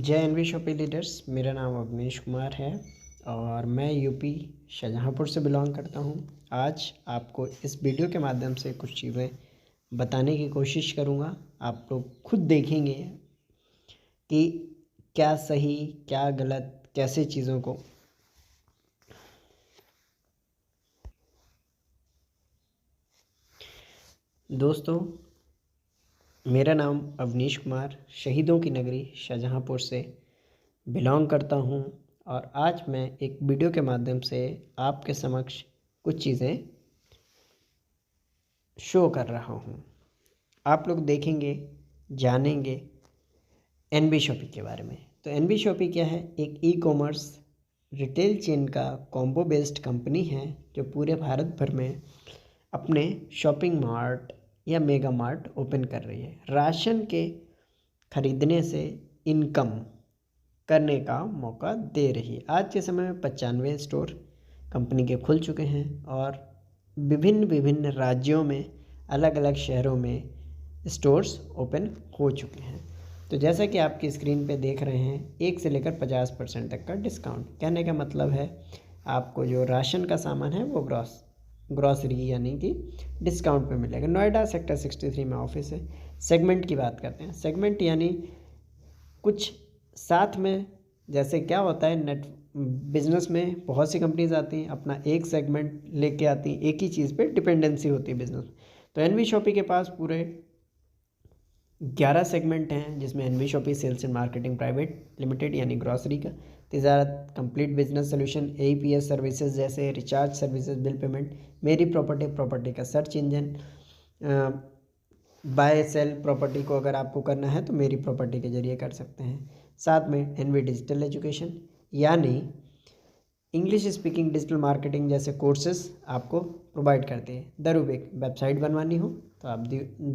जय N V shoppe leaders. मेरा नाम अवनीश कुमार है और मैं यूपी शाहजहाँपुर से बिलोंग करता हूँ। आज आपको इस वीडियो के माध्यम से कुछ चीज़ें बताने की कोशिश करूँगा। आप लोग खुद देखेंगे कि क्या सही क्या गलत, कैसे चीज़ों को दोस्तों, मेरा नाम अवनीश कुमार शहीदों की नगरी शाहजहाँपुर से बिलोंग करता हूँ और आज मैं एक वीडियो के माध्यम से आपके समक्ष कुछ चीज़ें शो कर रहा हूँ। आप लोग देखेंगे, जानेंगे एनबी शॉपी के बारे में। तो एनबी शॉपी क्या है? एक ई कॉमर्स रिटेल चेन का कॉम्बो बेस्ड कंपनी है जो पूरे भारत भर में अपने शॉपिंग मार्ट या मेगा मार्ट ओपन कर रही है। राशन के खरीदने से इनकम करने का मौका दे रही है। आज के समय में 95 स्टोर कंपनी के खुल चुके हैं और विभिन्न विभिन्न राज्यों में, अलग अलग शहरों में स्टोर्स ओपन हो चुके हैं। तो जैसा कि आपकी स्क्रीन पे देख रहे हैं, 1 से लेकर 50% तक का डिस्काउंट। कहने का मतलब है आपको जो राशन का सामान है वो ग्रॉसरी यानी कि डिस्काउंट पे मिलेगा। नोएडा सेक्टर 63 में ऑफिस है। सेगमेंट की बात करते हैं। सेगमेंट यानी कुछ साथ में, जैसे क्या होता है नेट बिजनेस में बहुत सी कंपनीज आती हैं, अपना एक सेगमेंट लेके आती हैं, एक ही चीज़ पे डिपेंडेंसी होती है बिजनेस। तो एनवी शॉपी के पास पूरे 11 सेगमेंट हैं, जिसमें NV Shoppy sales and marketing private limited यानी ग्रॉसरी का, तिजारत complete business solution, AEPS services जैसे रिचार्ज सर्विसेज, बिल पेमेंट, मेरी प्रॉपर्टी का search engine, buy sell property को अगर आपको करना है तो मेरी प्रॉपर्टी के जरिए कर सकते हैं। साथ में एनवी डिजिटल एजुकेशन यानी इंग्लिश स्पीकिंग डिजिटल मार्केटिंग जैसे कोर्सेज आपको प्रोवाइड करते हैं। दरूबिक वेबसाइट बनवानी हो तो आप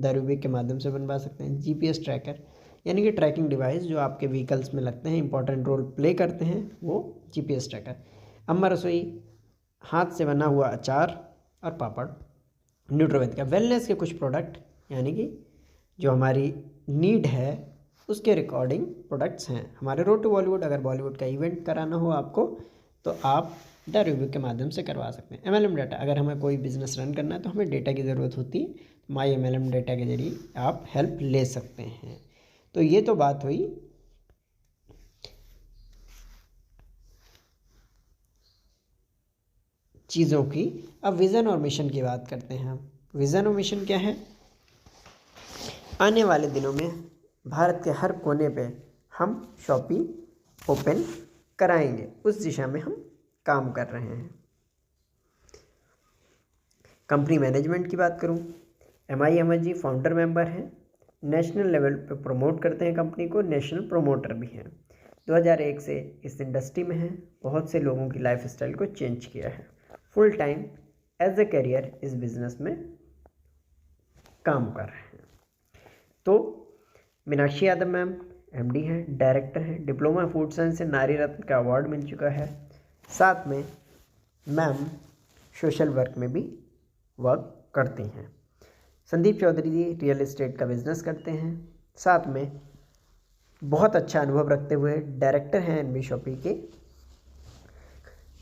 दरूबिक के माध्यम से बनवा सकते हैं। जीपीएस ट्रैकर यानी कि ट्रैकिंग डिवाइस जो आपके व्हीकल्स में लगते हैं, इंपॉर्टेंट रोल प्ले करते हैं, वो जीपीएस ट्रैकर। अम्मा रसोई हाथ से बना हुआ अचार और पापड़। न्यूट्रोवेद का वेलनेस के कुछ प्रोडक्ट यानी कि जो हमारी नीड है उसके रिकॉर्डिंग प्रोडक्ट्स हैं। हमारे रोड टू बॉलीवुड, अगर बॉलीवुड का इवेंट कराना हो आपको तो आप द रिव्यू के माध्यम से करवा सकते हैं। एमएलएम डाटा, अगर हमें कोई बिजनेस रन करना है तो हमें डेटा की ज़रूरत होती है, माई एमएलएम डाटा के जरिए आप हेल्प ले सकते हैं। तो ये तो बात हुई चीज़ों की। अब विज़न और मिशन की बात करते हैं हम। विज़न और मिशन क्या है? आने वाले दिनों में भारत के हर कोने पे हम शॉपी ओपन कराएंगे, उस दिशा में हम काम कर रहे हैं। कंपनी मैनेजमेंट की बात करूं, एमआई जी फाउंडर मेंबर हैं, नेशनल लेवल पे प्रमोट करते हैं कंपनी को, नेशनल प्रोमोटर भी हैं। 2001 से इस इंडस्ट्री में हैं, बहुत से लोगों की लाइफ स्टाइल को चेंज किया है। Full time as a career इस बिजनेस में काम कर रहे हैं। तो मीनाक्षी यादव मैम एमडी हैं, डायरेक्टर हैं, डिप्लोमा फूड साइंस से नारी रत्न का अवार्ड मिल चुका है। साथ में मैम सोशल वर्क में भी वर्क करती हैं। संदीप चौधरी जी रियल एस्टेट का बिजनेस करते हैं। साथ में बहुत अच्छा अनुभव रखते हुए डायरेक्टर हैं एनवी शॉपी के।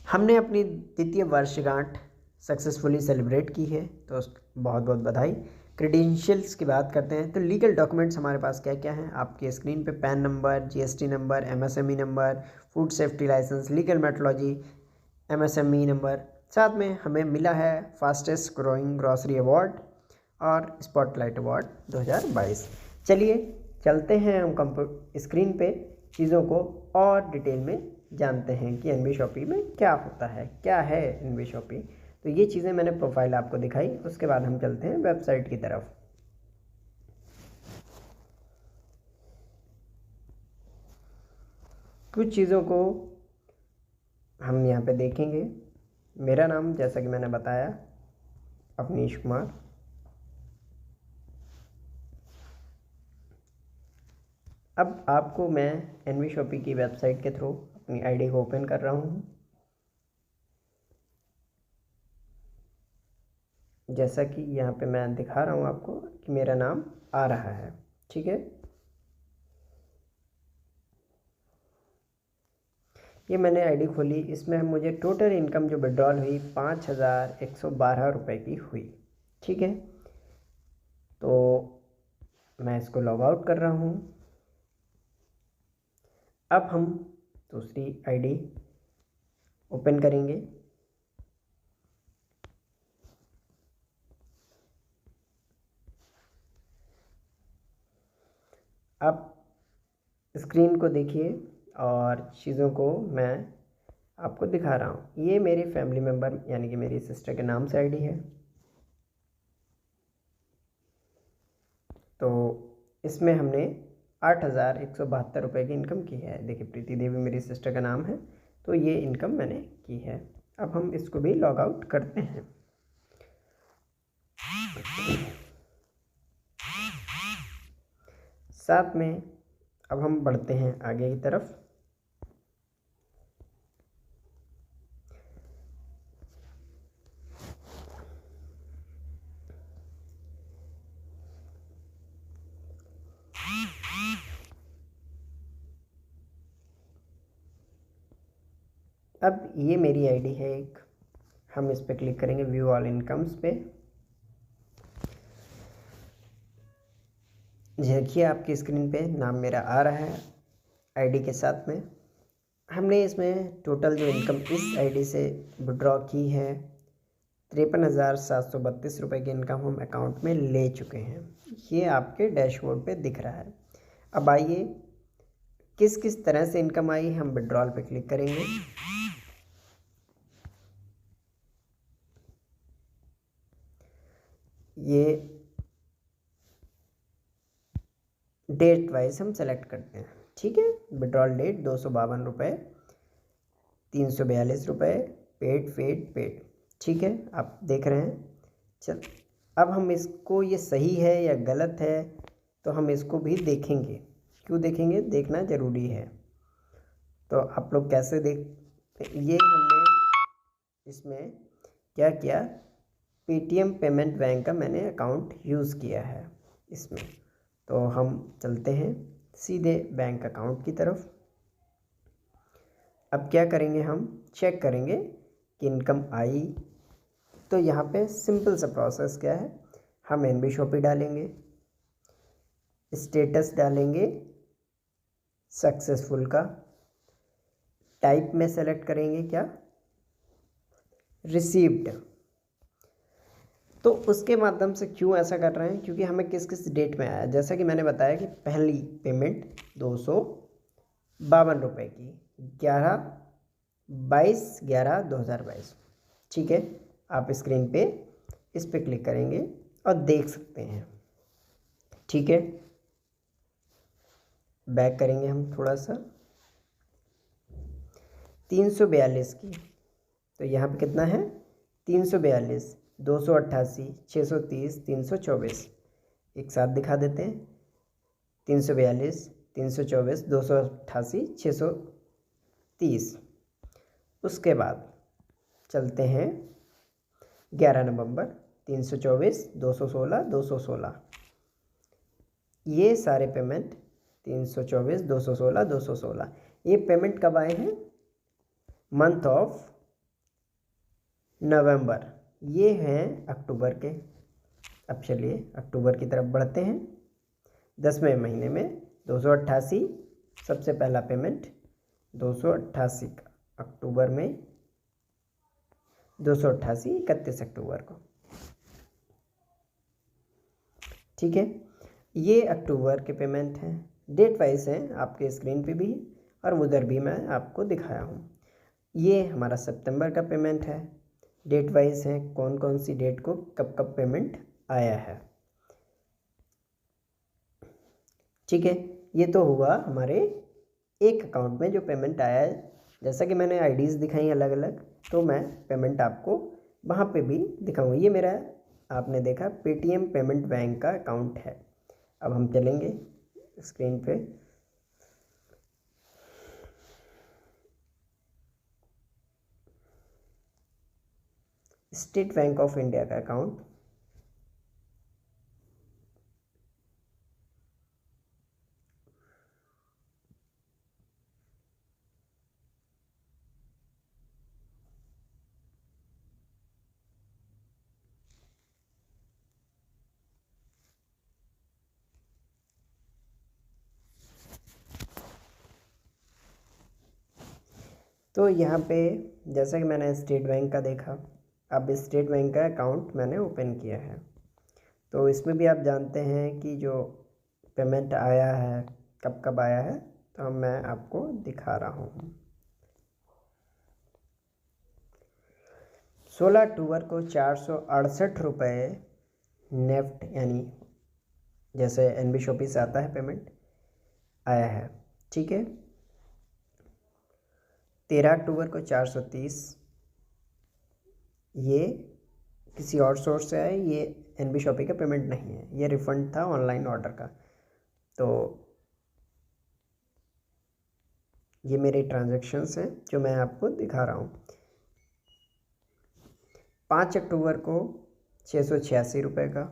हमने अपनी द्वितीय वर्षगांठ सक्सेसफुली सेलिब्रेट की है, तो बहुत बहुत बधाई। क्रेडेंशियल्स की बात करते हैं तो लीगल डॉक्यूमेंट्स हमारे पास क्या क्या हैं? आपके स्क्रीन पे PAN number, GST number, MSME number, food safety licence, legal metrology, MSME number. साथ में हमें मिला है फास्टेस्ट ग्रोइंग ग्रॉसरी अवार्ड और स्पॉटलाइट अवार्ड 2022। चलिए चलते हैं हम स्क्रीन पे, चीज़ों को और डिटेल में जानते हैं कि एनवी शॉपी में क्या होता है, क्या है एनवी शॉपी। तो ये चीज़ें मैंने प्रोफाइल आपको दिखाई, उसके बाद हम चलते हैं वेबसाइट की तरफ। कुछ चीज़ों को हम यहाँ पे देखेंगे। मेरा नाम, जैसा कि मैंने बताया, अवनीश कुमार। अब आपको मैं एनवी शॉपी की वेबसाइट के थ्रू अपनी आईडी को ओपन कर रहा हूँ। जैसा कि यहाँ पे मैं दिखा रहा हूँ आपको कि मेरा नाम आ रहा है, ठीक है। ये मैंने आईडी खोली, इसमें मुझे टोटल इनकम जो विड्रॉल हुई 5,112 रुपये की हुई। ठीक है, तो मैं इसको लॉग आउट कर रहा हूँ। अब हम दूसरी आईडी ओपन करेंगे। अब स्क्रीन को देखिए और चीज़ों को मैं आपको दिखा रहा हूँ। ये मेरे फैमिली मेम्बर यानी कि मेरी सिस्टर के नाम से आईडी है। तो इसमें हमने 8,172 रुपये की इनकम की है। देखिए प्रीति देवी मेरी सिस्टर का नाम है, तो ये इनकम मैंने की है। अब हम इसको भी लॉग आउट करते हैं। साथ में अब हम बढ़ते हैं आगे की तरफ। अब ये मेरी आईडी है एक, हम इस पर क्लिक करेंगे व्यू ऑल इनकम्स पे। देखिए आपकी स्क्रीन पे नाम मेरा आ रहा है आईडी के साथ में। हमने इसमें टोटल जो इनकम इस आईडी से विड्रॉ की है 53,732 रुपये की इनकम हम अकाउंट में ले चुके हैं। ये आपके डैशबोर्ड पे दिख रहा है। अब आइए किस किस तरह से इनकम आई, हम विड्रॉल पे क्लिक करेंगे। ये डेट वाइज हम सेलेक्ट करते हैं। ठीक है, विड्रॉल डेट 252 रुपये, 342 रुपये, पेड। ठीक है, आप देख रहे हैं। चल अब हम इसको, ये सही है या गलत है, तो हम इसको भी देखेंगे। क्यों देखेंगे, देखना ज़रूरी है। तो आप लोग कैसे देख, ये हमने इसमें क्या किया, पेटीएम पेमेंट बैंक का मैंने अकाउंट यूज़ किया है इसमें। तो हम चलते हैं सीधे बैंक अकाउंट की तरफ। अब क्या करेंगे, हम चेक करेंगे कि इनकम आई। तो यहाँ पे सिंपल सा प्रोसेस क्या है, हम एनबी शॉपी डालेंगे, स्टेटस डालेंगे सक्सेसफुल का, टाइप में सेलेक्ट करेंगे क्या, रिसीव्ड। तो उसके माध्यम से क्यों ऐसा कर रहे हैं, क्योंकि हमें किस किस डेट में आया। जैसा कि मैंने बताया कि पहली पेमेंट 252 रुपये की 22/11/2022। ठीक है, आप स्क्रीन पे इस पे क्लिक करेंगे और देख सकते हैं। ठीक है, बैक करेंगे हम थोड़ा सा, 342 की। तो यहाँ पे कितना है, 342, 288, 630, 324 एक साथ दिखा देते हैं। 342, 324, 288, 630। उसके बाद चलते हैं 11 नवंबर, 324, 216, 216। ये सारे पेमेंट 324, 216, 216 ये पेमेंट कब आए हैं, मंथ ऑफ नवंबर। ये हैं अक्टूबर के। अब चलिए अक्टूबर की तरफ बढ़ते हैं। 10वें महीने में 288 सबसे पहला पेमेंट, 288 का अक्टूबर में, 288 31 अक्टूबर को। ठीक है, ये अक्टूबर के पेमेंट हैं, डेट वाइज हैं, आपके स्क्रीन पे भी और उधर भी मैं आपको दिखाया हूँ। ये हमारा सितंबर का पेमेंट है, डेट वाइज है, कौन कौन सी डेट को कब कब पेमेंट आया है। ठीक है, ये तो हुआ हमारे एक अकाउंट में जो पेमेंट आया है। जैसा कि मैंने आईडीज़ दिखाई अलग अलग, तो मैं पेमेंट आपको वहाँ पे भी दिखाऊंगा। ये मेरा आपने देखा पेटीएम पेमेंट बैंक का अकाउंट है। अब हम चलेंगे स्क्रीन पे, स्टेट बैंक ऑफ इंडिया का अकाउंट। तो यहाँ पे जैसा कि मैंने स्टेट बैंक का देखा, अब स्टेट बैंक का अकाउंट मैंने ओपन किया है। तो इसमें भी आप जानते हैं कि जो पेमेंट आया है कब कब आया है, तो मैं आपको दिखा रहा हूँ। 16 अक्टूबर को 468 रुपये नेफ्ट यानी जैसे एनबी शॉपी से आता है पेमेंट आया है, ठीक है। 13 अक्टूबर को 430, ये किसी और सोर्स से आया, ये एनबी शॉपी का पेमेंट नहीं है, ये रिफंड था ऑनलाइन ऑर्डर का। तो ये मेरे ट्रांजैक्शंस हैं जो मैं आपको दिखा रहा हूँ। 5 अक्टूबर को 686 रुपये का,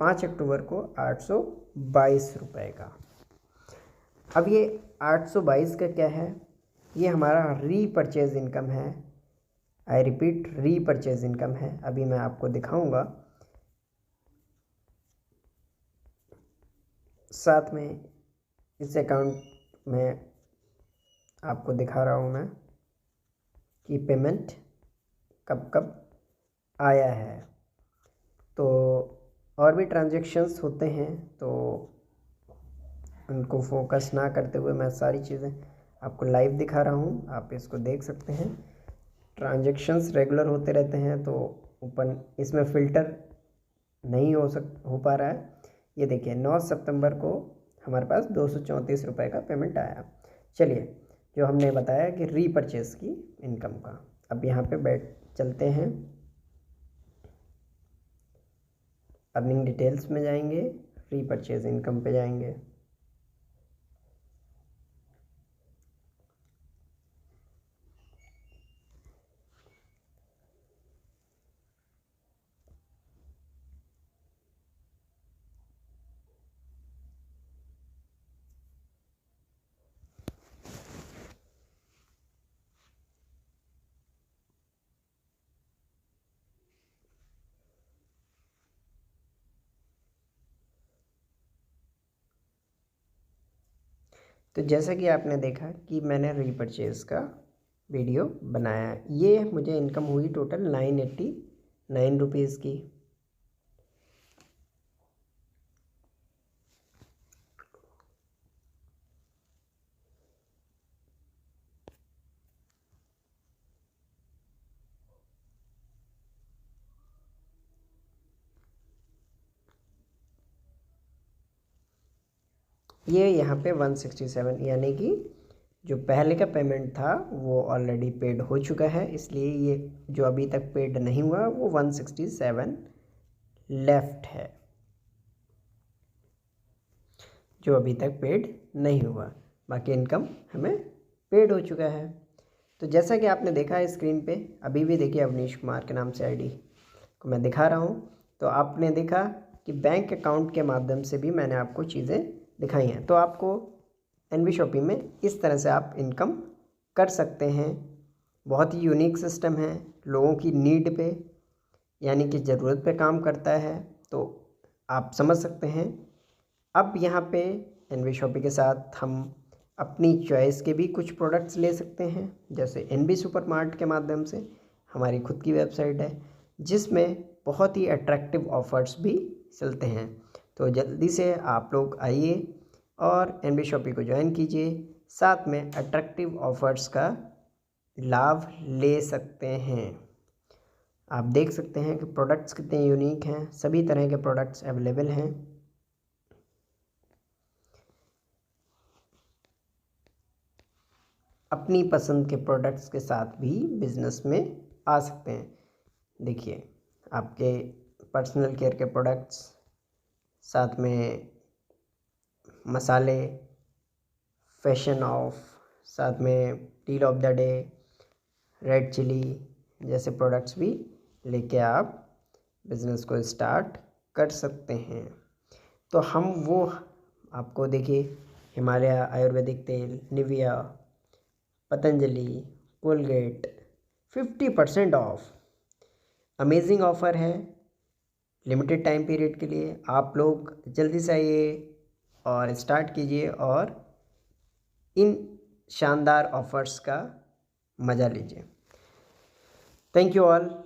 5 अक्टूबर को 822 रुपये का। अब ये 822 का क्या है, ये हमारा रीपरचेज इनकम है। आई रिपीट, रीपरचेज इनकम है। अभी मैं आपको दिखाऊंगा, साथ में इस अकाउंट में आपको दिखा रहा हूँ मैं कि पेमेंट कब कब आया है। तो और भी ट्रांजैक्शंस होते हैं, तो उनको फोकस ना करते हुए मैं सारी चीज़ें आपको लाइव दिखा रहा हूँ, आप इसको देख सकते हैं। ट्रांजैक्शंस रेगुलर होते रहते हैं, तो ओपन इसमें फ़िल्टर नहीं हो पा रहा है। ये देखिए 9 सितंबर को हमारे पास 234 रुपये का पेमेंट आया। चलिए, जो हमने बताया कि रीपरचेज़ की इनकम का, अब यहाँ पे बैठ चलते हैं, अर्निंग डिटेल्स में जाएंगे, रीपरचेज़ इनकम पे जाएंगे। तो जैसा कि आपने देखा कि मैंने रीपरचेज़ का वीडियो बनाया, ये मुझे इनकम हुई टोटल 989 रुपीज़ की। ये यहाँ पे 167 यानी कि जो पहले का पेमेंट था वो ऑलरेडी पेड हो चुका है, इसलिए ये जो अभी तक पेड नहीं हुआ वो 167 लेफ्ट है, जो अभी तक पेड नहीं हुआ। बाकी इनकम हमें पेड हो चुका है। तो जैसा कि आपने देखा है स्क्रीन पे, अभी भी देखिए अवनीश कुमार के नाम से आईडी को मैं दिखा रहा हूँ। तो आपने देखा कि बैंक अकाउंट के माध्यम से भी मैंने आपको चीज़ें दिखाई हैं। तो आपको एनबी शॉपी में इस तरह से आप इनकम कर सकते हैं। बहुत ही यूनिक सिस्टम है, लोगों की नीड पे यानी कि ज़रूरत पे काम करता है, तो आप समझ सकते हैं। अब यहाँ पे एनबी शॉपी के साथ हम अपनी चॉइस के भी कुछ प्रोडक्ट्स ले सकते हैं, जैसे एनबी सुपरमार्ट के माध्यम से हमारी खुद की वेबसाइट है जिसमें बहुत ही अट्रैक्टिव ऑफ़र्स भी चलते हैं। तो जल्दी से आप लोग आइए और एनबी शॉपी को ज्वाइन कीजिए, साथ में अट्रैक्टिव ऑफ़र्स का लाभ ले सकते हैं। आप देख सकते हैं कि प्रोडक्ट्स कितने यूनिक हैं, सभी तरह के प्रोडक्ट्स अवेलेबल हैं। अपनी पसंद के प्रोडक्ट्स के साथ भी बिज़नेस में आ सकते हैं। देखिए, आपके पर्सनल केयर के प्रोडक्ट्स, साथ में मसाले, फैशन ऑफ, साथ में deal of the day, red chilli जैसे प्रोडक्ट्स भी लेके आप बिज़नेस को स्टार्ट कर सकते हैं। तो हम वो आपको देखिए, हिमालय आयुर्वेदिक तेल, Nivea, Patanjali, Colgate 50% of, amazing offer है लिमिटेड टाइम पीरियड के लिए। आप लोग जल्दी से आइए और स्टार्ट कीजिए और इन शानदार ऑफर्स का मज़ा लीजिए। Thank you all.